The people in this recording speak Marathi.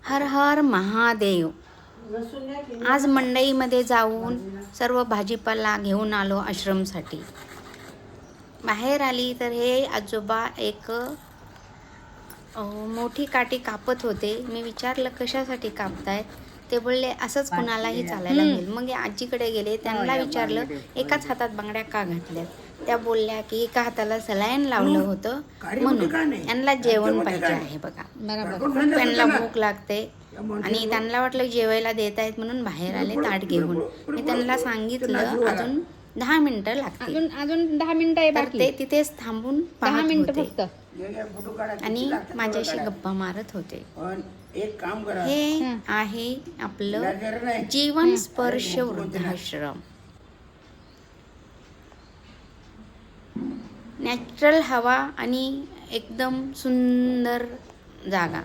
हर हर महादेव. आज मंडईमध्ये जाऊन सर्व भाजीपाला घेऊन आलो आश्रमसाठी. बाहेर आली तर हे आजोबा एक मोठी काठी कापत होते. मी विचारलं कशासाठी कापतायत. ते बोलले असंच कुणालाही चालायला होईल. मग आजीकडे गेले, त्यांना विचारलं एकाच हातात बांगड्या का घातल्यात. त्या बोलल्या की एका हाताला सलाईन लावलं होतं म्हणून. यांना जेवण पाहिजे आहे बघा. खूप त्यांना भूक लागते आणि त्यांना वाटलं जेवायला देत आहेत म्हणून बाहेर आले ताट घेऊन. मी त्यांना सांगितलं अजून 10 मिनिटं लागतील. अजून 10 मिनिटं तर ते तिथेच थांबून 10 पाहत मिनिटं होते फक्त. आणि माझ्याशी गप्पा मारत होते. एक काम करा, हे आहे आपलं जीवन स्पर्श वृद्धाश्रम. नॅचरल हवा आणि एकदम सुंदर जागा.